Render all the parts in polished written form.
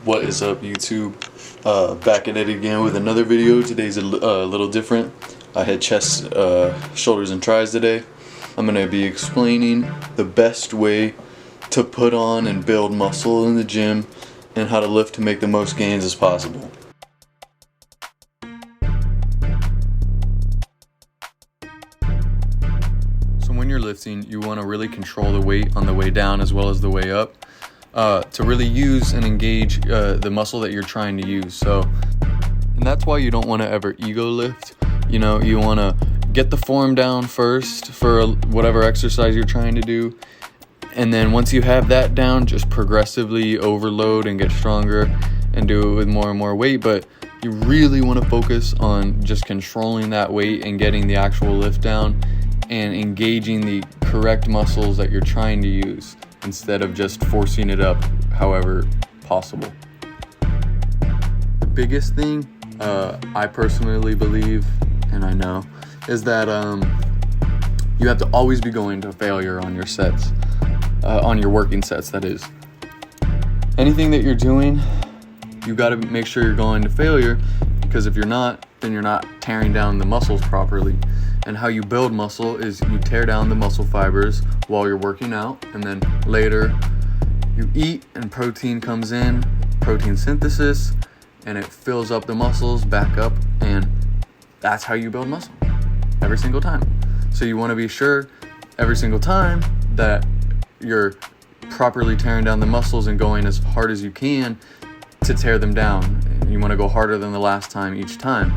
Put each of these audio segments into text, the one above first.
What is up, YouTube? Back at it again with another video. Today's a little different. I had chest, shoulders, and tries today. I'm going to be explaining the best way to put on and build muscle in the gym and how to lift to make the most gains as possible. So when you're lifting, you want to really control the weight on the way down as well as the way up. To really use and engage the muscle that you're trying to use. And that's why you don't want to ever ego lift. You know, you want to get the form down first for whatever exercise you're trying to do, and then once you have that down, just progressively overload and get stronger and do it with more and more weight. But you really want to focus on just controlling that weight and getting the actual lift down and engaging the correct muscles that you're trying to use, instead of just forcing it up however possible. The biggest thing I personally believe, and I know, is that you have to always be going to failure on your sets, on your working sets, that is. Anything that you're doing, you got to make sure you're going to failure, because if you're not, then you're not tearing down the muscles properly. And how you build muscle is you tear down the muscle fibers while you're working out, and then later you eat and protein comes in, protein synthesis, and it fills up the muscles back up, and that's how you build muscle every single time. So you want to be sure every single time that you're properly tearing down the muscles and going as hard as you can to tear them down. You want to go harder than the last time each time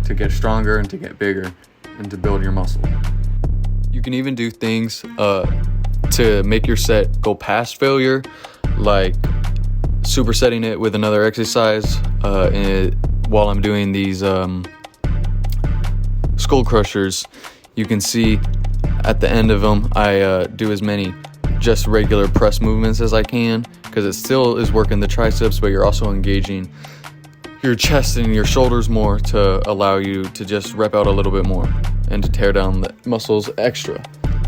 to get stronger and to get bigger and to build your muscle. You can even do things to make your set go past failure, like supersetting it with another exercise. While I'm doing these skull crushers, you can see at the end of them I do as many just regular press movements as I can, because it still is working the triceps, but you're also engaging your chest and your shoulders more to allow you to just rep out a little bit more and to tear down the muscles extra.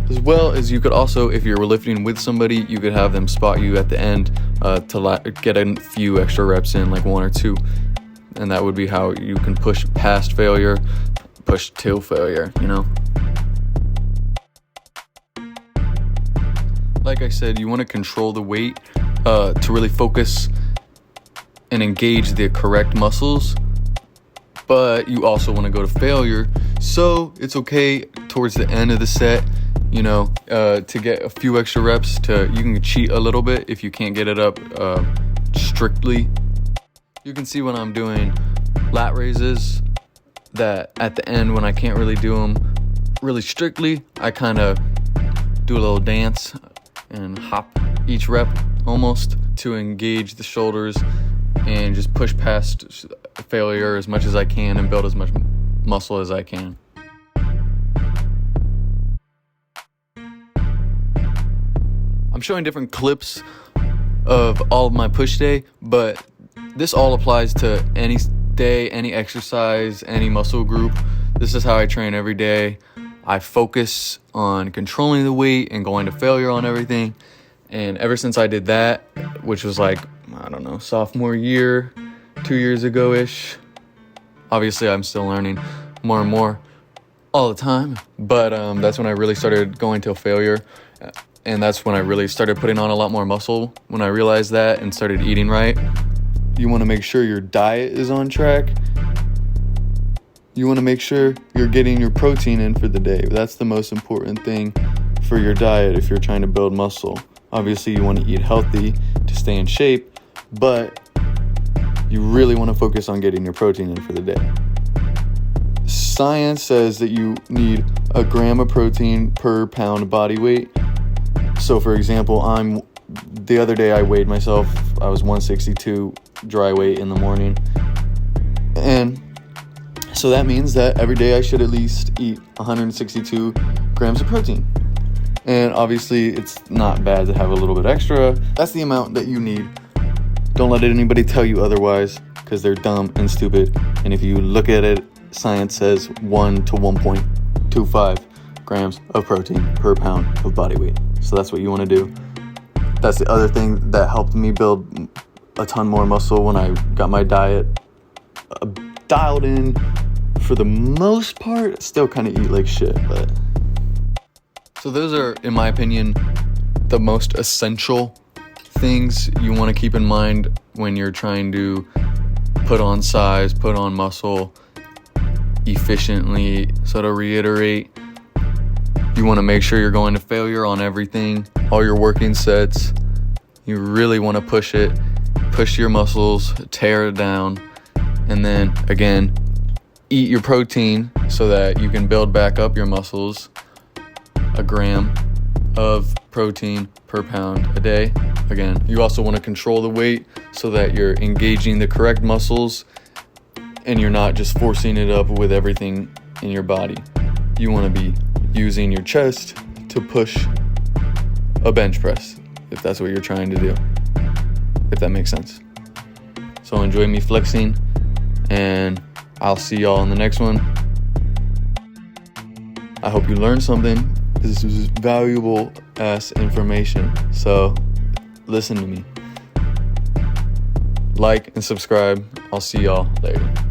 As well as you could also, if you're lifting with somebody, you could have them spot you at the end to get a few extra reps in, like 1 or 2. And that would be how you can push past failure, push till failure, you know? Like I said, you want to control the weight to really focus and engage the correct muscles, but you also want to go to failure, so it's okay towards the end of the set, you know, to get a few extra reps. You can cheat a little bit if you can't get it up strictly. You can see when I'm doing lat raises that at the end, when I can't really do them really strictly, I kind of do a little dance and hop each rep almost to engage the shoulders and just push past failure as much as I can and build as much muscle as I can. I'm showing different clips of all of my push day, but this all applies to any day, any exercise, any muscle group. This is how I train every day. I focus on controlling the weight and going to failure on everything. And ever since I did that, which was like, I don't know, sophomore year, 2 years ago-ish. Obviously, I'm still learning more and more all the time. But that's when I really started going to failure. And that's when I really started putting on a lot more muscle, when I realized that and started eating right. You want to make sure your diet is on track. You want to make sure you're getting your protein in for the day. That's the most important thing for your diet if you're trying to build muscle. Obviously, you want to eat healthy to stay in shape, but you really want to focus on getting your protein in for the day. Science says that you need 1 gram of protein per pound body weight. So, for example, the other day I weighed myself. I was 162 dry weight in the morning. And so that means that every day I should at least eat 162 grams of protein. And obviously, it's not bad to have a little bit extra. That's the amount that you need. Don't let anybody tell you otherwise, because they're dumb and stupid. And if you look at it, science says 1 to 1.25 grams of protein per pound of body weight. So that's what you want to do. That's the other thing that helped me build a ton more muscle when I got my diet dialed in. For the most part, still kind of eat like shit, but. So those are, in my opinion, the most essential things you want to keep in mind when you're trying to put on size, put on muscle efficiently. So to reiterate, you want to make sure you're going to failure on everything, all your working sets. You really want to push your muscles, tear it down, and then again, eat your protein so that you can build back up your muscles. 1 gram of protein per pound a day. Again, you also want to control the weight so that you're engaging the correct muscles and you're not just forcing it up with everything in your body. You want to be using your chest to push a bench press, if that's what you're trying to do, if that makes sense. So enjoy me flexing, and I'll see y'all in the next one. I hope you learned something. This is valuable ass information, so listen to me. Like and subscribe. I'll see y'all later.